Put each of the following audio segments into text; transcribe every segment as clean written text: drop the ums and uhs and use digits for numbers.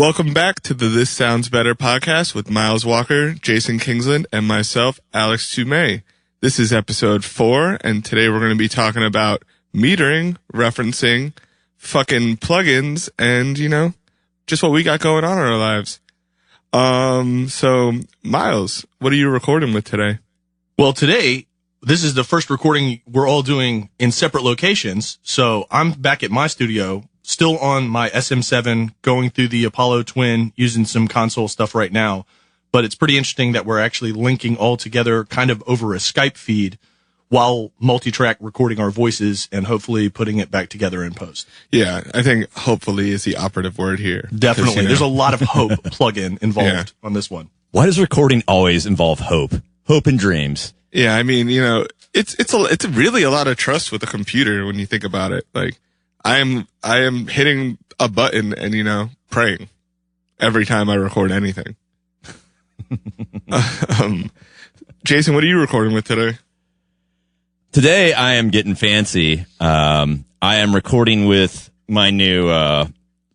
Welcome back to the This Sounds Better podcast with Miles Walker, Jason Kingsland, and myself, Alex Tumay. This is episode 4, and today we're going to be talking about metering, referencing, fucking plugins, and, just what we got going on in our lives. So, Miles, what are you recording with today? Well, today, this is the first recording we're all doing in separate locations, so I'm back at my studio, still on my SM7, going through the Apollo Twin, using some console stuff right now. But it's pretty interesting that we're actually linking all together kind of over a Skype feed while multi-track recording our voices and hopefully putting it back together in post. Yeah, I think hopefully is the operative word here. Definitely. There's a lot of hope plug-in involved on this one. Why does recording always involve hope? Hope and dreams. Yeah, I mean, it's really a lot of trust with a computer when you think about it. Like, I am hitting a button and, praying every time I record anything. Jason, what are you recording with today? Today I am getting fancy. I am recording with my new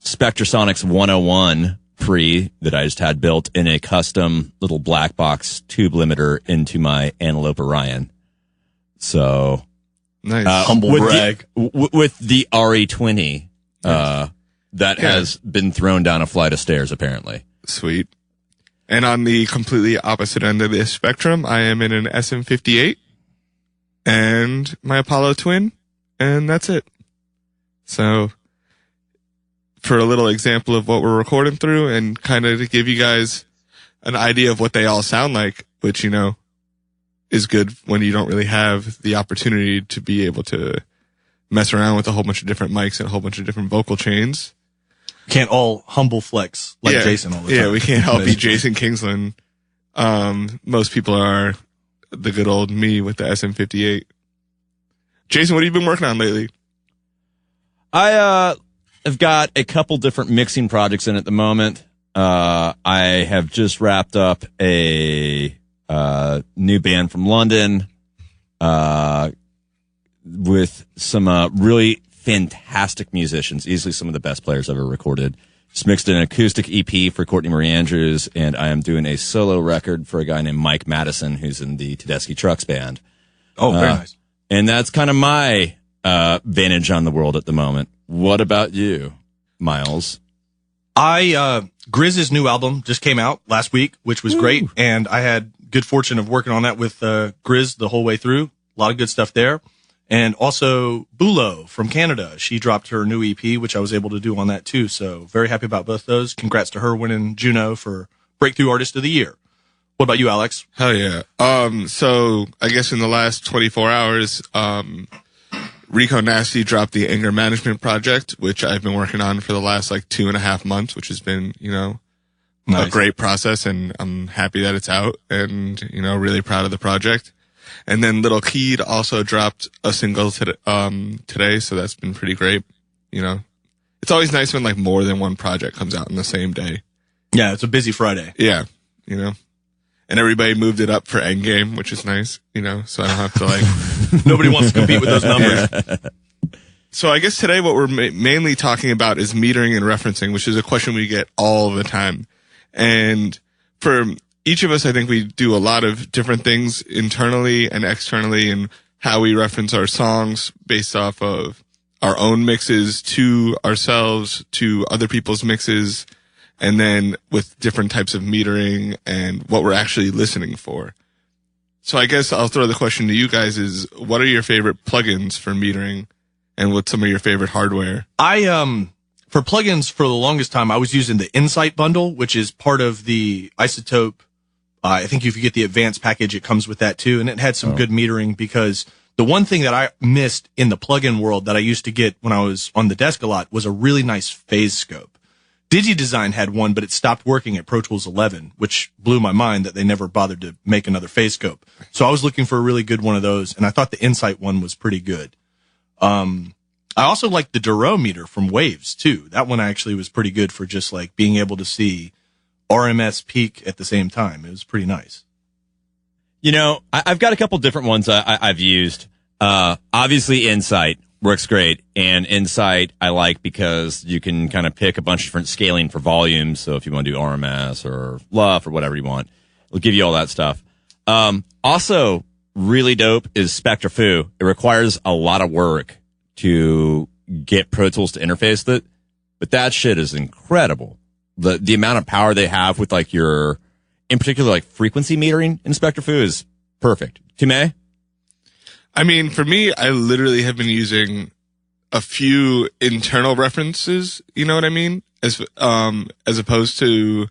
Spectrasonics 101 pre that I just had built in a custom little black box tube limiter into my Antelope Orion. So nice. Humble brag. With the RE20 that has been thrown down a flight of stairs, apparently. Sweet. And on the completely opposite end of the spectrum, I am in an SM58 and my Apollo Twin, and that's it. So, for a little example of what we're recording through and kind of to give you guys an idea of what they all sound like, which, is good when you don't really have the opportunity to be able to mess around with a whole bunch of different mics and a whole bunch of different vocal chains. Can't all humble flex like Jason all the time. Yeah, we can't all be Jason Kingsland. Most people are the good old me with the SM58. Jason, what have you been working on lately? I have got a couple different mixing projects in at the moment. I have just wrapped up a new band from London with some really fantastic musicians, easily some of the best players I've ever recorded. Just mixed an acoustic EP for Courtney Marie Andrews, and I am doing a solo record for a guy named Mike Madison, who's in the Tedeschi Trucks band. Oh, very nice. And that's kind of my vantage on the world at the moment. What about you, Miles? Grizz's new album just came out last week, which was great, and I had good fortune of working on that with Grizz the whole way through. A lot of good stuff there. And also Bulo from Canada. She dropped her new EP, which I was able to do on that too. So very happy about both those. Congrats to her winning Juno for Breakthrough Artist of the Year. What about you, Alex? Hell yeah. So I guess in the last 24 hours, Rico Nasty dropped the Anger Management Project, which I've been working on for the last 2.5 months, which has been, nice. A great process, and I'm happy that it's out and, really proud of the project. And then Little Keed also dropped a single today, so that's been pretty great. It's always nice when more than one project comes out in the same day. Yeah, it's a busy Friday. Yeah, and everybody moved it up for Endgame, which is nice, so I don't have to Nobody wants to compete with those numbers. So I guess today what we're mainly talking about is metering and referencing, which is a question we get all the time. And for each of us, I think we do a lot of different things internally and externally in how we reference our songs based off of our own mixes to ourselves, to other people's mixes, and then with different types of metering and what we're actually listening for. So I guess I'll throw the question to you guys is, what are your favorite plugins for metering and what's some of your favorite hardware? For plugins for the longest time, I was using the Insight bundle, which is part of the Isotope. I think if you get the advanced package, it comes with that too. And it had some good metering because the one thing that I missed in the plugin world that I used to get when I was on the desk a lot was a really nice phase scope. DigiDesign had one, but it stopped working at Pro Tools 11, which blew my mind that they never bothered to make another phase scope. So I was looking for a really good one of those, and I thought the Insight one was pretty good. I also liked the Duro meter from Waves too. That one actually was pretty good for just being able to see RMS peak at the same time. It was pretty nice. I've got a couple different ones I've used. Obviously Insight, Works great. And Insight I like because you can kind of pick a bunch of different scaling for volumes. So if you want to do RMS or LUF or whatever you want, it'll give you all that stuff. Also really dope is SpectraFu. It requires a lot of work to get Pro Tools to interface with it, but that shit is incredible. The amount of power they have with like your, in particular, like frequency metering in SpectraFu is perfect. Tumay? I mean, for me, I literally have been using a few internal references, you know what I mean? As opposed to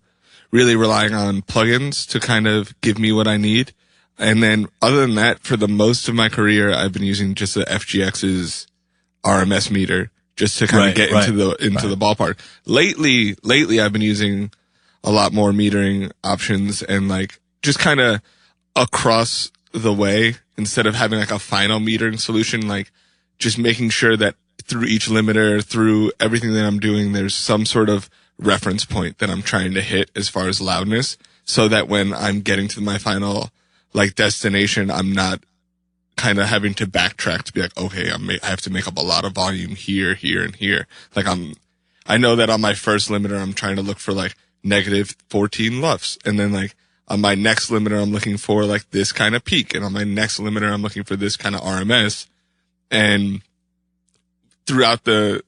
really relying on plugins to kind of give me what I need. And then other than that, for the most of my career, I've been using just the FGX's RMS meter just to kind of get into the ballpark. Lately, I've been using a lot more metering options and like just kind of across the way instead of having like a final metering solution, like just making sure that through each limiter, through everything that I'm doing, there's some sort of reference point that I'm trying to hit as far as loudness so that when I'm getting to my final like destination, I'm not kind of having to backtrack to be like, okay, I have to make up a lot of volume here, here, and here. Like I know that on my first limiter, I'm trying to look for like negative 14 LUFs. And then like on my next limiter, I'm looking for like this kind of peak. And on my next limiter, I'm looking for this kind of RMS. And throughout the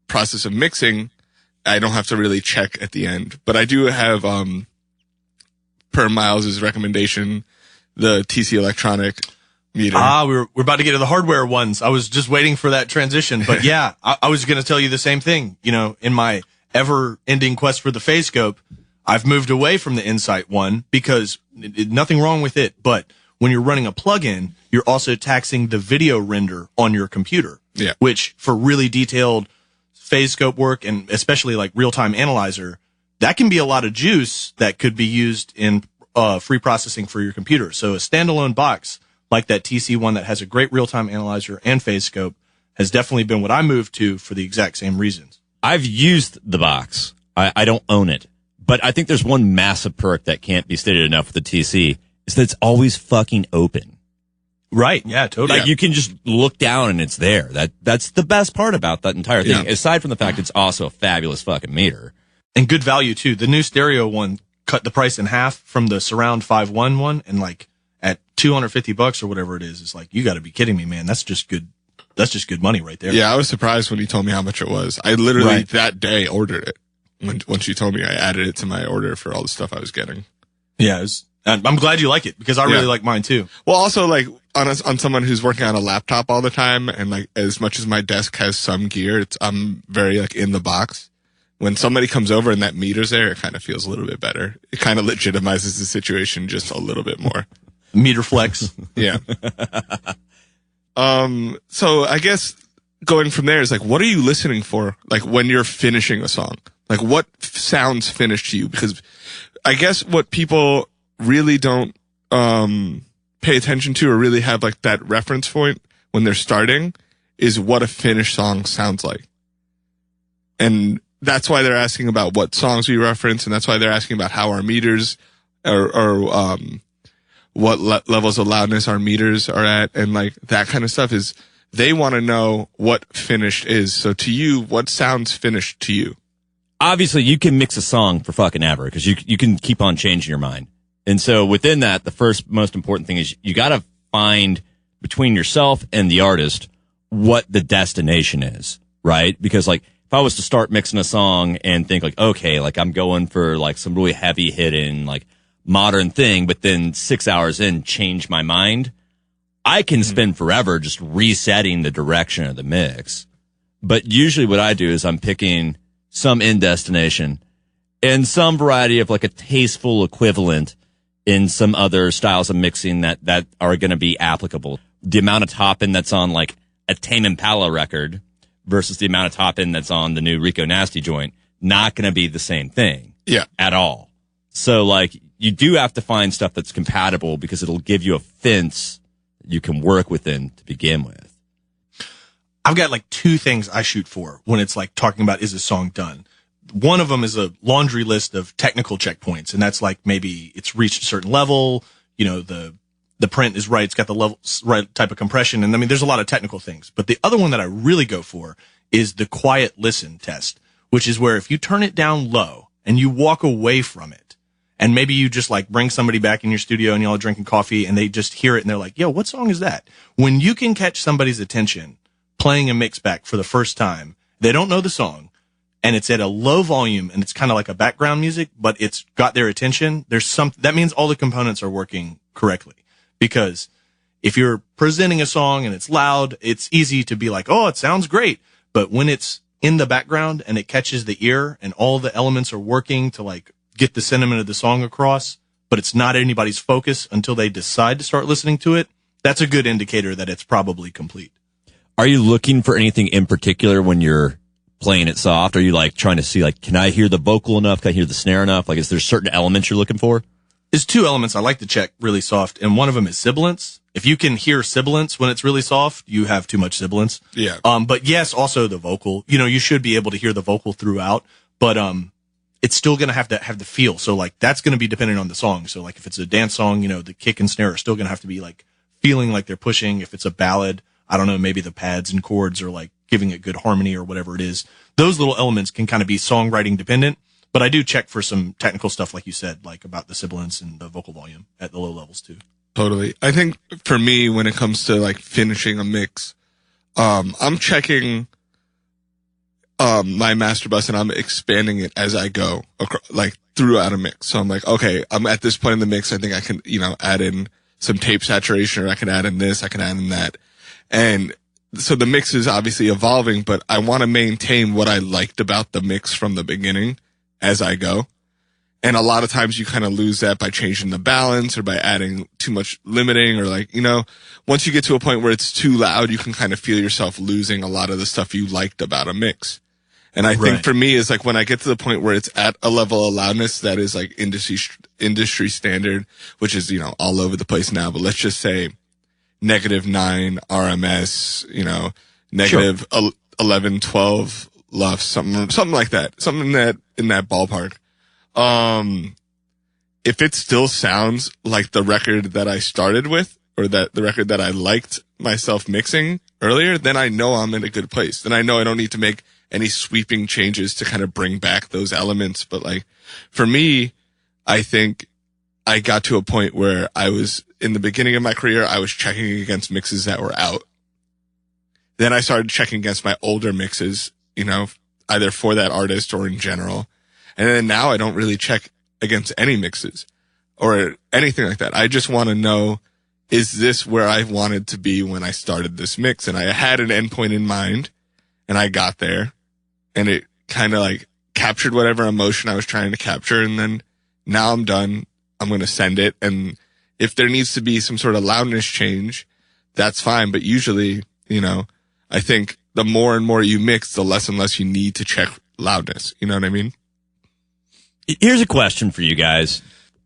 process of mixing, I don't have to really check at the end, but I do have, per Miles's recommendation, the TC Electronic meter. We're about to get to the hardware ones. I was just waiting for that transition, but yeah, I was going to tell you the same thing. You know, in my ever-ending quest for the phase scope, I've moved away from the Insight one because nothing wrong with it, but when you're running a plugin, you're also taxing the video render on your computer. Yeah. Which for really detailed phase scope work and especially like real-time analyzer, that can be a lot of juice that could be used in free processing for your computer. So a standalone box like that TC one that has a great real-time analyzer and phase scope has definitely been what I moved to for the exact same reasons. I've used the box. I don't own it, but I think there's one massive perk that can't be stated enough with the TC is that it's always fucking open. Right. Yeah, totally. Like you can just look down and it's there. That's the best part about that entire thing. Yeah. Aside from the fact it's also a fabulous fucking meter. And good value too. The new stereo one cut the price in half from the Surround 5.1 one, and like at $250 or whatever it is, it's like, you gotta be kidding me, man. That's just good money right there. Yeah, I was surprised when he told me how much it was. I literally that day ordered it. Once you told me, I added it to my order for all the stuff I was getting. Yeah, I'm glad you like it because I really like mine too. Well, also like on someone who's working on a laptop all the time, and like as much as my desk has some gear, I'm very like in the box. When somebody comes over and that meter's there, it kind of feels a little bit better. It kind of legitimizes the situation just a little bit more. Meter flex. Yeah. So I guess going from there is like, what are you listening for? Like when you're finishing a song, like what sounds finished to you? Because I guess what people really don't, pay attention to or really have like that reference point when they're starting is what a finished song sounds like. And that's why they're asking about what songs we reference. And that's why they're asking about how our meters or what levels of loudness our meters are at. And like that kind of stuff is they want to know what finished is. So to you, what sounds finished to you? Obviously you can mix a song for fucking ever because you can keep on changing your mind. And so within that, the first most important thing is you got to find between yourself and the artist what the destination is, right? Because like if I was to start mixing a song and think like, okay, like I'm going for like some really heavy hitting, like modern thing, but then 6 hours in change my mind, I can spend forever just resetting the direction of the mix. But usually what I do is I'm picking some end destination and some variety of like a tasteful equivalent in some other styles of mixing that are going to be applicable. The amount of top end that's on like a Tame Impala record versus the amount of top end that's on the new Rico Nasty joint, not going to be the same thing. Yeah. At all. So like you do have to find stuff that's compatible because it'll give you a fence you can work within to begin with. I've got like two things I shoot for when it's like talking about is a song done. One of them is a laundry list of technical checkpoints, and that's like maybe it's reached a certain level, you know, the the print is right. It's got the level, right type of compression. And I mean, there's a lot of technical things, but the other one that I really go for is the quiet listen test, which is where if you turn it down low and you walk away from it, and maybe you just like bring somebody back in your studio and y'all are drinking coffee and they just hear it and they're like, yo, what song is that? When you can catch somebody's attention playing a mix back for the first time, they don't know the song and it's at a low volume and it's kind of like a background music, but it's got their attention. That means all the components are working correctly. Because if you're presenting a song and it's loud, it's easy to be like, oh, it sounds great. But when it's in the background and it catches the ear and all the elements are working to like get the sentiment of the song across, but it's not anybody's focus until they decide to start listening to it, that's a good indicator that it's probably complete. Are you looking for anything in particular when you're playing it soft? Are you like trying to see like, can I hear the vocal enough? Can I hear the snare enough? Like, is there certain elements you're looking for? There's two elements I like to check really soft, and one of them is sibilance. If you can hear sibilance when it's really soft, you have too much sibilance. Yeah. But yes, also the vocal. You know, you should be able to hear the vocal throughout, but it's still going to have the feel. So like that's going to be dependent on the song. So like if it's a dance song, you know, the kick and snare are still going to have to be like feeling like they're pushing. If it's a ballad, I don't know, maybe the pads and chords are like giving it good harmony or whatever it is. Those little elements can kind of be songwriting dependent. But I do check for some technical stuff, like you said, like about the sibilance and the vocal volume at the low levels too. Totally. I think for me, when it comes to like finishing a mix, I'm checking, my master bus and I'm expanding it as I go, like throughout a mix. So I'm like, okay, I'm at this point in the mix. I think I can, you know, add in some tape saturation, or I can add in this, I can add in that. And so the mix is obviously evolving, but I want to maintain what I liked about the mix from the beginning as I go. And a lot of times you kind of lose that by changing the balance or by adding too much limiting, or like, you know, once you get to a point where it's too loud, you can kind of feel yourself losing a lot of the stuff you liked about a mix. And I think for me is like when I get to the point where it's at a level of loudness that is like industry standard, which is, you know, all over the place now, but let's just say -9 RMS, you know, negative 11, 12 LUFS, something like that. Something that in that ballpark. If it still sounds like the record that I started with, or that the record that I liked myself mixing earlier, then I know I'm in a good place. Then I know I don't need to make any sweeping changes to kind of bring back those elements. But like, for me, I think I got to a point where I was, in the beginning of my career, I was checking against mixes that were out. Then I started checking against my older mixes, you know, either for that artist or in general. And then now I don't really check against any mixes or anything like that. I just want to know, is this where I wanted to be when I started this mix? And I had an endpoint in mind, and I got there, and it kind of like captured whatever emotion I was trying to capture. And then now I'm done. I'm going to send it. And if there needs to be some sort of loudness change, that's fine. But usually, you know, I think the more and more you mix, the less and less you need to check loudness. You know what I mean? Here's a question for you guys.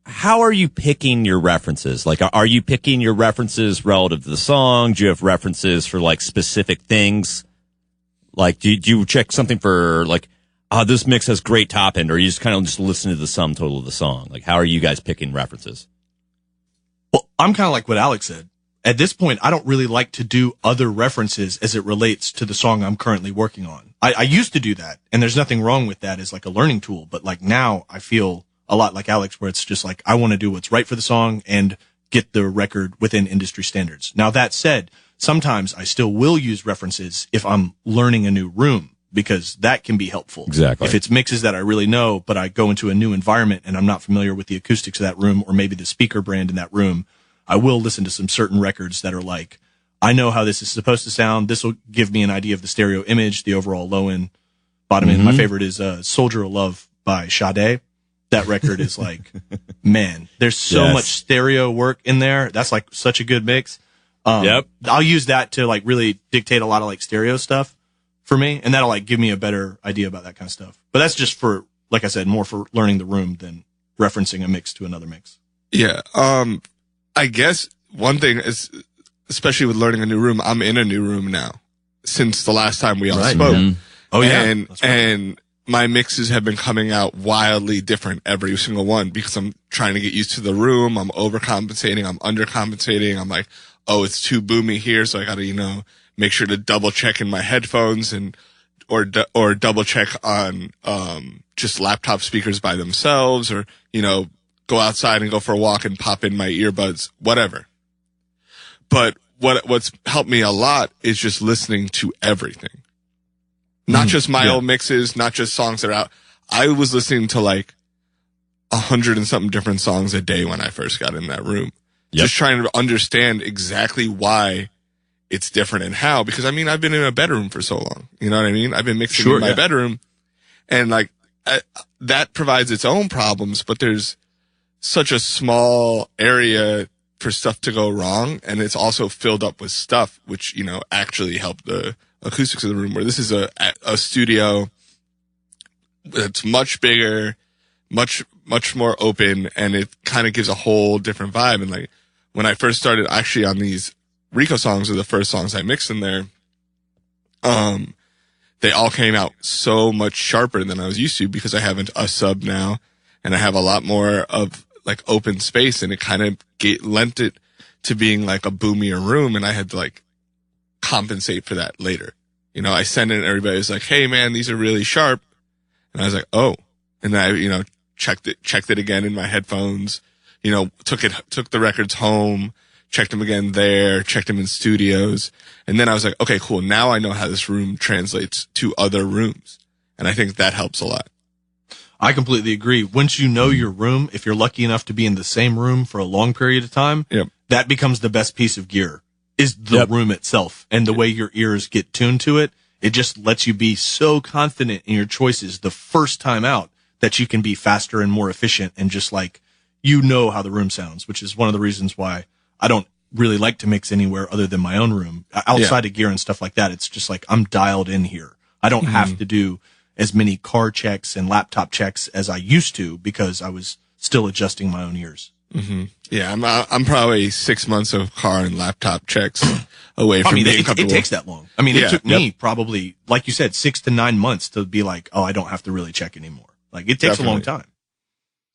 How are you picking your references? Like, are you picking your references relative to the song? Do you have references for like specific things? Like, do you check something for like, this mix has great top end, or you just kind of just listen to the sum total of the song? Like, how are you guys picking references? Well, I'm kind of like what Alex said. At this point, I don't really like to do other references as it relates to the song I'm currently working on. I used to do that, and there's nothing wrong with that as like a learning tool. But like now I feel a lot like Alex, where it's just like, I want to do what's right for the song and get the record within industry standards. Now that said, sometimes I still will use references if I'm learning a new room, because that can be helpful. Exactly. If it's mixes that I really know, but I go into a new environment and I'm not familiar with the acoustics of that room, or maybe the speaker brand in that room, I will listen to some certain records that are like, I know how this is supposed to sound. This will give me an idea of the stereo image, the overall low end, bottom end. My favorite is Soldier of Love by Sade. That record is like, man, there's so much stereo work in there. That's like such a good mix. I'll use that to like really dictate a lot of like stereo stuff for me. And that'll like give me a better idea about that kind of stuff. But that's just for, like I said, more for learning the room than referencing a mix to another mix. Yeah. I guess one thing is, especially with learning a new room, I'm in a new room now since the last time we all spoke. Mm-hmm. Oh yeah. And my mixes have been coming out wildly different every single one because I'm trying to get used to the room. I'm overcompensating. I'm undercompensating. I'm like, oh, it's too boomy here. So I got to, make sure to double check in my headphones or double check on, just laptop speakers by themselves or, go outside and go for a walk and pop in my earbuds, whatever. But what's helped me a lot is just listening to everything. Not just my old mixes, not just songs that are out. I was listening to like 100 and something different songs a day when I first got in that room. Yep. Just trying to understand exactly why it's different and how, because I've been in a bedroom for so long. You know what I mean? I've been mixing in my bedroom and like that provides its own problems, but there's such a small area for stuff to go wrong. And it's also filled up with stuff, which, actually help the acoustics of the room, where this is a studio that's much bigger, much more open, and it kind of gives a whole different vibe. And like when I first started actually on these Rico songs, are the first songs I mixed in there, they all came out so much sharper than I was used to because I have a sub now and I have a lot more of like open space, and it kind of lent it to being like a boomier room, and I had to like compensate for that later. I sent it and everybody was like, hey man, these are really sharp. And I was like, oh, and then I, checked it again in my headphones, took the records home, checked them again there, checked them in studios. And then I was like, okay, cool. Now I know how this room translates to other rooms. And I think that helps a lot. I completely agree. Once you know your room, if you're lucky enough to be in the same room for a long period of time, that becomes the best piece of gear, is the room itself and the way your ears get tuned to it. It just lets you be so confident in your choices the first time out that you can be faster and more efficient and just like, how the room sounds, which is one of the reasons why I don't really like to mix anywhere other than my own room. Outside of gear and stuff like that, it's just like I'm dialed in here. I don't have to do as many car checks and laptop checks as I used to because I was still adjusting my own ears. Mm-hmm. Yeah, I'm probably 6 months of car and laptop checks away from being comfortable. It takes that long. It took me probably, like you said, 6 to 9 months to be like, oh, I don't have to really check anymore. Like it takes a long time.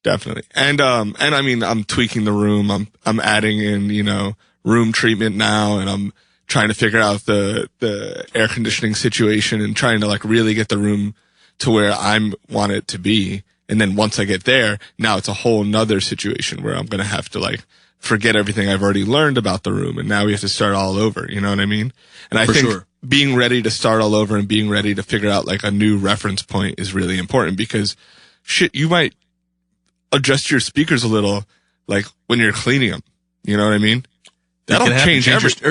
Definitely. And I'm tweaking the room. I'm adding in, room treatment now, and I'm trying to figure out the air conditioning situation and trying to like really get the room to where I want it to be. And then once I get there, now it's a whole nother situation where I'm going to have to like forget everything I've already learned about the room. And now we have to start all over. You know what I mean? And I think being ready to start all over and being ready to figure out like a new reference point is really important, because you might adjust your speakers a little, like when you're cleaning them. You know what I mean? That'll change everything.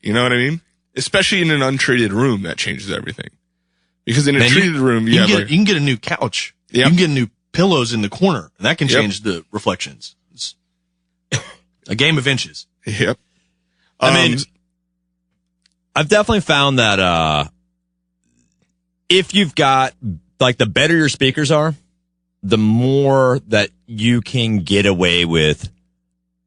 You know what I mean? Especially in an untreated room, that changes everything. Because in a treated room, you can get a new couch. Yep. You can get new pillows in the corner, and that can change the reflections. It's a game of inches. Yep. I've definitely found that if you've got like the better your speakers are, the more that you can get away with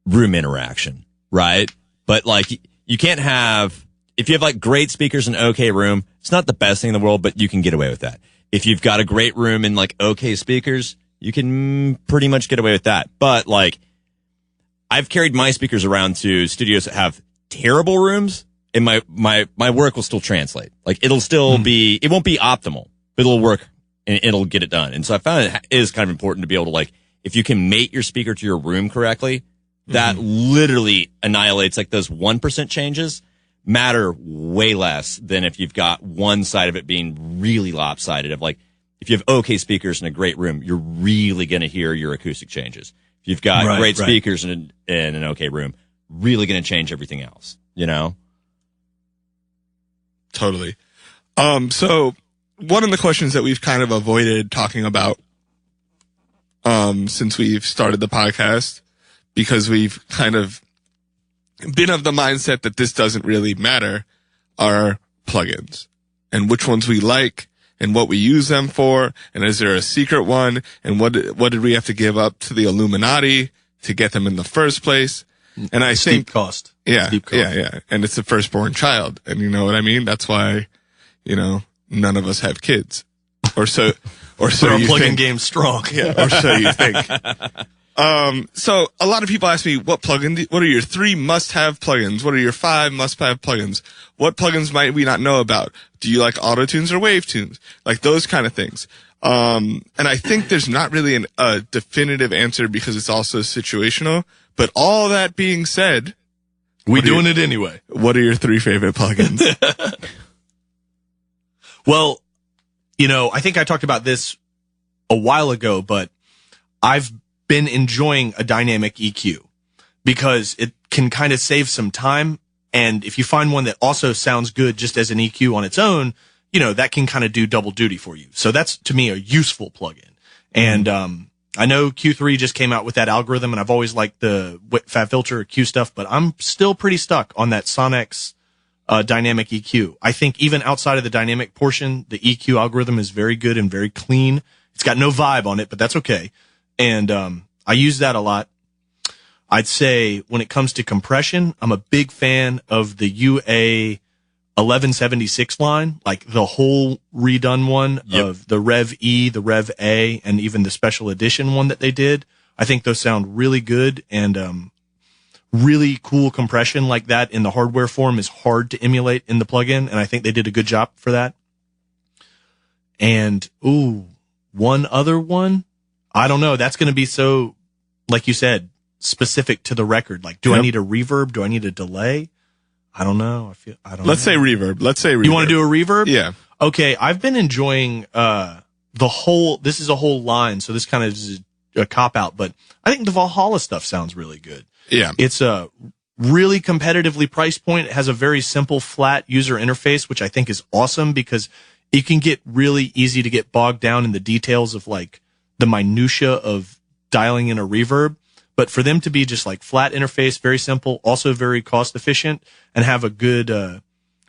room interaction, right? But like you can't have, if you have like great speakers and okay room, it's not the best thing in the world, but you can get away with that. If you've got a great room and like okay speakers, you can pretty much get away with that. But like I've carried my speakers around to studios that have terrible rooms, and my work will still translate. Like it'll still be, it won't be optimal, but it'll work and it'll get it done. And so I found it is kind of important to be able to like, if you can mate your speaker to your room correctly, that literally annihilates like those 1% changes matter way less than if you've got one side of it being really lopsided. Of like, if you have okay speakers in a great room, you're really going to hear your acoustic changes. If you've got great speakers in an okay room, really going to change everything else, you know? Totally. So one of the questions that we've kind of avoided talking about, since we've started the podcast, because we've kind of been of the mindset that this doesn't really matter, are plugins and which ones we like and what we use them for. And is there a secret one? And what did we have to give up to the Illuminati to get them in the first place? And I think cost. Yeah. And it's the firstborn child. And you know what I mean? That's why, none of us have kids. Or so Our you plugin think. game's strong. Yeah, or so you think. So a lot of people ask me, what are your 3 must-have plugins? What are your 5 must-have plugins? What plugins might we not know about? Do you like auto-tunes or wave tunes? Like those kind of things. And I think there's not really a definitive answer because it's also situational. But all that being said, We doing it anyway. what are your 3 favorite plugins? Well, I think I talked about this a while ago, but I've been enjoying a dynamic EQ because it can kind of save some time. And if you find one that also sounds good just as an EQ on its own, that can kind of do double duty for you. So that's, to me, a useful plugin. And I know Q3 just came out with that algorithm, and I've always liked the Fab Filter Q stuff, but I'm still pretty stuck on that Sonex dynamic EQ. I think even outside of the dynamic portion, the EQ algorithm is very good and very clean. It's got no vibe on it, but that's okay. And I use that a lot. I'd say when it comes to compression, I'm a big fan of the UA 1176 line, like the whole redone one of the Rev E, the Rev A, and even the special edition one that they did. I think those sound really good, and really cool compression like that in the hardware form is hard to emulate in the plugin, and I think they did a good job for that. And, one other one, I don't know. That's going to be so, like you said, specific to the record. Like, do I need a reverb? Do I need a delay? I don't know. Let's say reverb. You want to do a reverb? Yeah. Okay. I've been enjoying, this is a whole line. So this kind of is a cop out, but I think the Valhalla stuff sounds really good. Yeah. It's a really competitively priced point. It has a very simple, flat user interface, which I think is awesome because it can get really easy to get bogged down in the details of like the minutia of dialing in a reverb. But for them to be just like flat interface, very simple, also very cost efficient, and have a good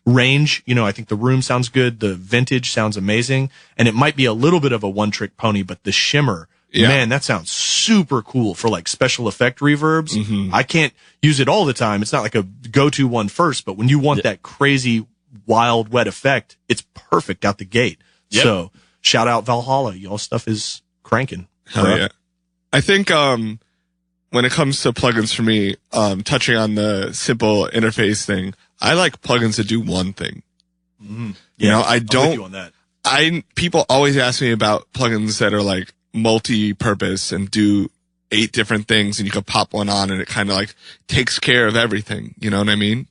range, I think the room sounds good. The vintage sounds amazing. And it might be a little bit of a one-trick pony, but the shimmer, man, that sounds super cool for like special effect reverbs. Mm-hmm. I can't use it all the time. It's not like a go-to one first, but when you want that crazy, wild, wet effect, it's perfect out the gate. Yep. So shout out Valhalla. Y'all stuff is cranking. Hell yeah. I think, when it comes to plugins for me, touching on the simple interface thing, I like plugins that do one thing. Mm-hmm. Yeah, I don't. I'm with you on that. People always ask me about plugins that are like multi-purpose and do 8 different things, and you can pop one on and it kind of like takes care of everything. You know what I mean?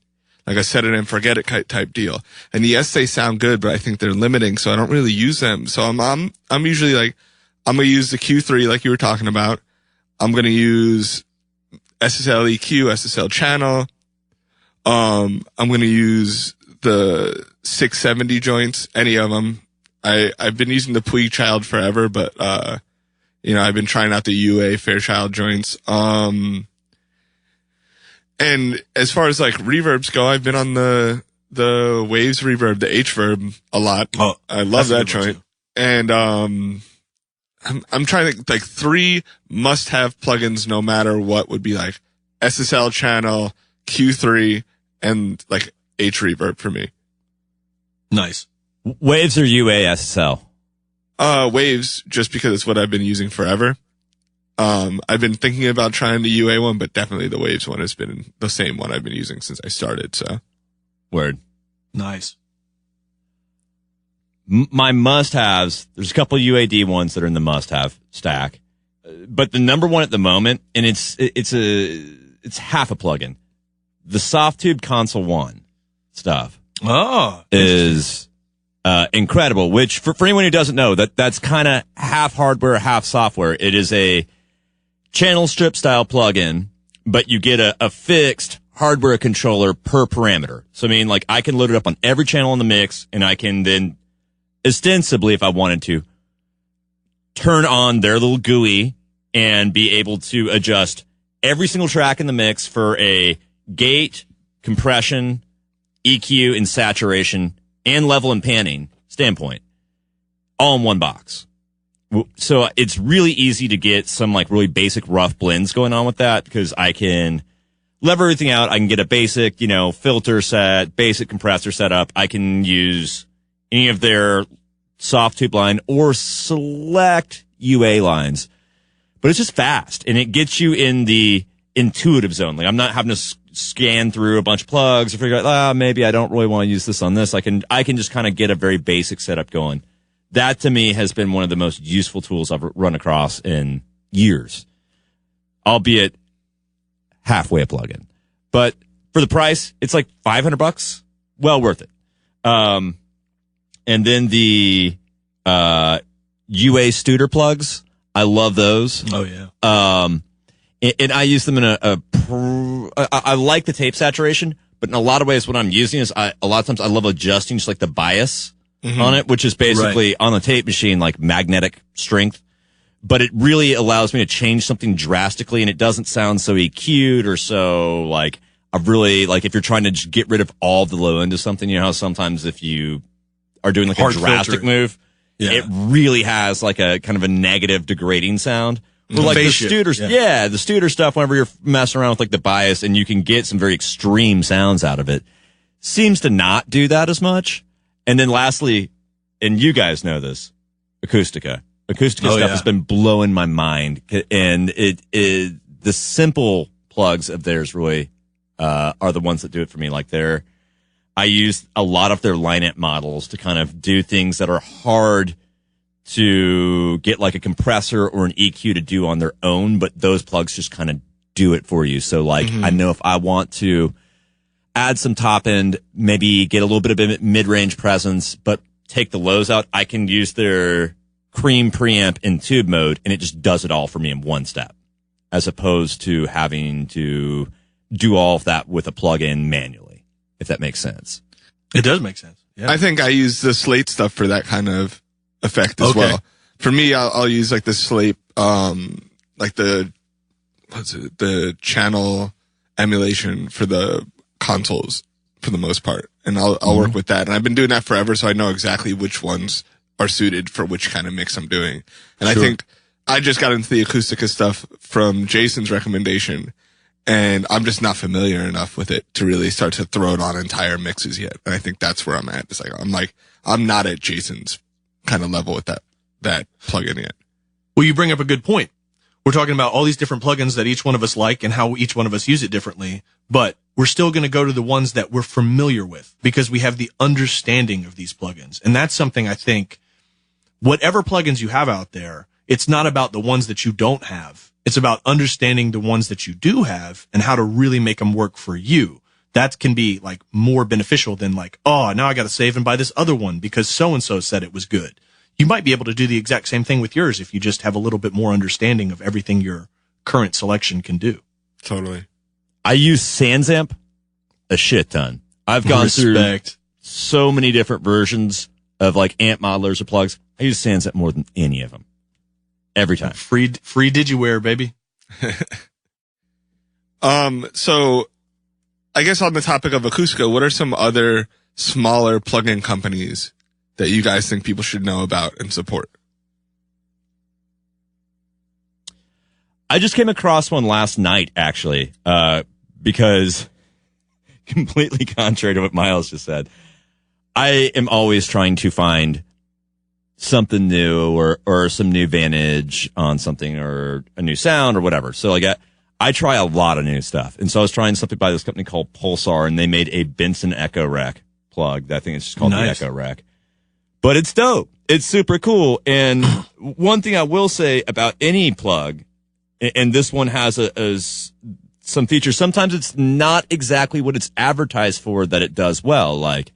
Like a set it and forget it type deal. And yes, they sound good, but I think they're limiting, so I don't really use them. So I'm usually like, I'm gonna use the Q3 like you were talking about. I'm going to use SSL EQ, SSL channel. I'm going to use the 670 joints, any of them. I've been using the Puig Child forever, but, I've been trying out the UA Fairchild joints. And as far as like reverbs go, I've been on the Waves reverb, the H-verb a lot. Oh, I love that joint. And, I'm trying to think, like 3 must-have plugins no matter what would be like SSL channel, Q3, and like H reverb for me. Nice. Waves or UA SSL? Waves, just because it's what I've been using forever. I've been thinking about trying the UA one, but definitely the Waves one has been the same one I've been using since I started, so. Word. Nice. My must-haves, there's a couple UAD ones that are in the must-have stack, but the number one at the moment, and it's half a plugin. The Softtube Console 1 stuff is incredible, which for anyone who doesn't know, that's kind of half hardware, half software. It is a channel strip style plugin, but you get a fixed hardware controller per parameter. So I mean, like I can load it up on every channel in the mix, and I can then ostensibly, if I wanted to, turn on their little GUI and be able to adjust every single track in the mix for a gate, compression, EQ, and saturation, and level and panning standpoint, all in one box. So it's really easy to get some like really basic rough blends going on with that because I can lever everything out. I can get a basic, filter set, basic compressor setup. I can use any of their soft tube line or select UA lines. But it's just fast, and it gets you in the intuitive zone. Like, I'm not having to scan through a bunch of plugs or figure out, maybe I don't really want to use this on this. I can just kind of get a very basic setup going. That to me has been one of the most useful tools I've run across in years, albeit halfway a plugin. But for the price, it's like $500, well worth it. And then the UA Studer plugs, I love those. Oh yeah. And I use them in I like the tape saturation, but in a lot of ways, what I'm using is a lot of times I love adjusting just like the bias on it, which is basically on the tape machine, like magnetic strength. But it really allows me to change something drastically, and it doesn't sound so EQ'd or so like if you're trying to just get rid of all the low end of something, you know how sometimes if you are doing like a drastic move, it really has like a kind of a negative degrading sound. Or like the Studer, the Studer stuff, whenever you're messing around with like the bias and you can get some very extreme sounds out of it, seems to not do that as much. And then lastly, and you guys know this, Acoustica. Acoustica stuff has been blowing my mind. And the simple plugs of theirs really, are the ones that do it for me. Like I use a lot of their line-amp models to kind of do things that are hard to get like a compressor or an EQ to do on their own, but those plugs just kind of do it for you. So like, I know if I want to add some top end, maybe get a little bit of mid-range presence, but take the lows out, I can use their Cream preamp in tube mode, and it just does it all for me in one step, as opposed to having to do all of that with a plug-in manually, if that makes sense. It does make sense. Yeah. I think I use the Slate stuff for that kind of effect as well. For me, I'll use like the Slate, like the channel emulation for the consoles for the most part. And I'll work with that. And I've been doing that forever, so I know exactly which ones are suited for which kind of mix I'm doing. And I think I just got into the Acoustica stuff from Jason's recommendation, and I'm just not familiar enough with it to really start to throw it on entire mixes yet. And I think that's where I'm at. It's like, I'm not at Jason's kind of level with that plugin yet. Well, you bring up a good point. We're talking about all these different plugins that each one of us like and how each one of us use it differently, but we're still going to go to the ones that we're familiar with because we have the understanding of these plugins. And that's something I think, whatever plugins you have out there, it's not about the ones that you don't have. It's about understanding the ones that you do have and how to really make them work for you. That can be like more beneficial than like, oh, now I got to save and buy this other one because so-and-so said it was good. You might be able to do the exact same thing with yours if you just have a little bit more understanding of everything your current selection can do. Totally. I use SansAmp a shit ton. I've gone through so many different versions of like amp modelers or plugs. I use SansAmp more than any of them. Every time. Free Digiware, baby. So I guess on the topic of Acoustica, what are some other smaller plugin companies that you guys think people should know about and support? I just came across one last night, actually, because completely contrary to what Miles just said, I am always trying to find something new or some new vantage on something or a new sound or whatever. So like I try a lot of new stuff. And so I was trying something by this company called Pulsar, and they made a Benson Echo Rack plug. I think it's just called the Echo Rack. But it's dope. It's super cool. And one thing I will say about any plug, and this one has some features. Sometimes it's not exactly what it's advertised for that it does well. Like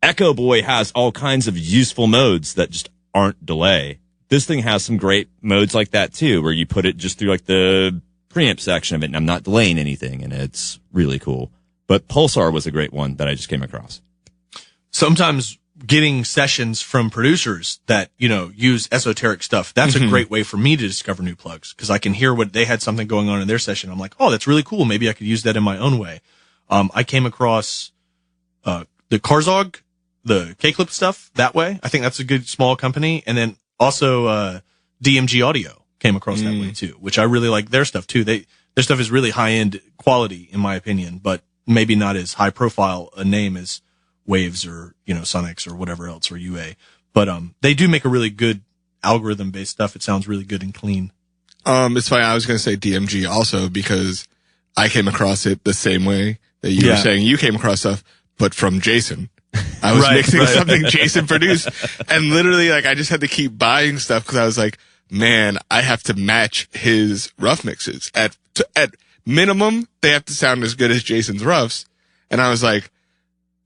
Echo Boy has all kinds of useful modes that just aren't delay. This thing has some great modes like that too, where you put it just through like the preamp section of it and I'm not delaying anything, and it's really cool. But Pulsar was a great one that I just came across. Sometimes getting sessions from producers that, use esoteric stuff, that's a great way for me to discover new plugs, because I can hear what they had something going on in their session. I'm like, oh, that's really cool. Maybe I could use that in my own way. I came across the Karzog, the K-Clip stuff that way. I think that's a good small company. And then also DMG Audio came across that way too, which I really like their stuff too. Their stuff is really high-end quality in my opinion, but maybe not as high profile a name as Waves or, Sonics or whatever else, or UA. But they do make a really good algorithm-based stuff. It sounds really good and clean. It's funny. I was going to say DMG also because I came across it the same way that you were saying you came across stuff, but from Jason. I was mixing something Jason produced, and literally, like, I just had to keep buying stuff because I was like, man, I have to match his rough mixes. At minimum, they have to sound as good as Jason's roughs. And I was like,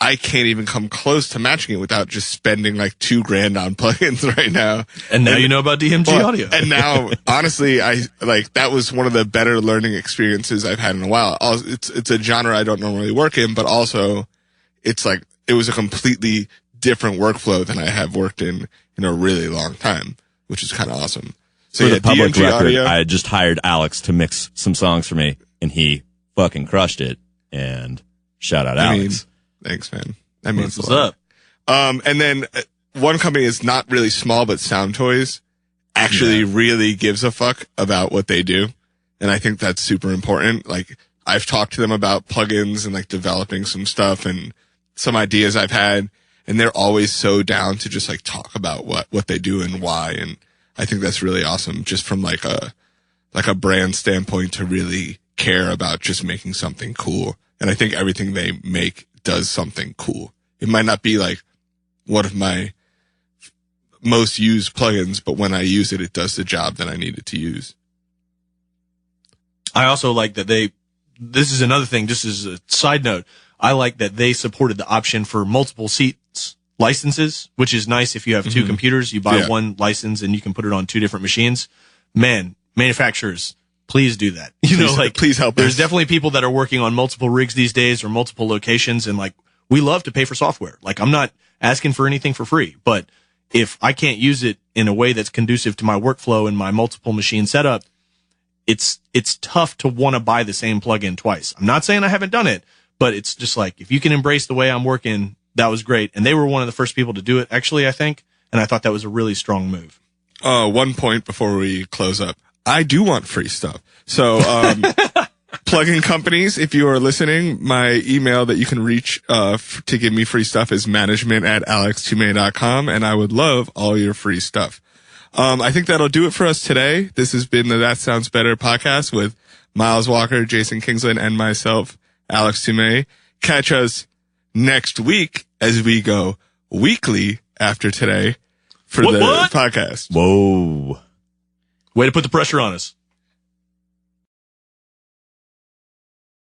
I can't even come close to matching it without just spending like $2,000 on plugins right now. And now you know about DMG audio. And now, honestly, that was one of the better learning experiences I've had in a while. It's a genre I don't normally work in, but also it's like, it was a completely different workflow than I have worked in a really long time, which is kind of awesome. So for the public DMG record, audio, I just hired Alex to mix some songs for me, and he fucking crushed it. And shout out Alex. Thanks, man. That means What's a lot. up? And then one company is not really small, but Sound Toys actually really gives a fuck about what they do. And I think that's super important. Like, I've talked to them about plugins and like developing some stuff and some ideas I've had, and they're always so down to just like talk about what they do and why. And I think that's really awesome, just from like a brand standpoint, to really care about just making something cool. And I think everything they make does something cool. It might not be like one of my most used plugins, but when I use it, it does the job that I need it to use. I also like that this is another thing, just as a side note, I like that they supported the option for multiple seats licenses, which is nice if you have two computers. You buy one license and you can put it on two different machines. Man, manufacturers, please do that. Please help us. There's definitely people that are working on multiple rigs these days or multiple locations, and like, we love to pay for software. Like, I'm not asking for anything for free, but if I can't use it in a way that's conducive to my workflow and my multiple machine setup, it's tough to want to buy the same plugin twice. I'm not saying I haven't done it, but it's just like, if you can embrace the way I'm working, that was great. And they were one of the first people to do it, actually, I think. And I thought that was a really strong move. One point before we close up. I do want free stuff. So, plugin companies, if you are listening, my email that you can reach, to give me free stuff is management@alextumay.com. And I would love all your free stuff. I think that'll do it for us today. This has been the That Sounds Better podcast with Miles Walker, Jason Kingsland, and myself, Alex Tumay. Catch us next week as we go weekly after today for the podcast. Whoa. Way to put the pressure on us.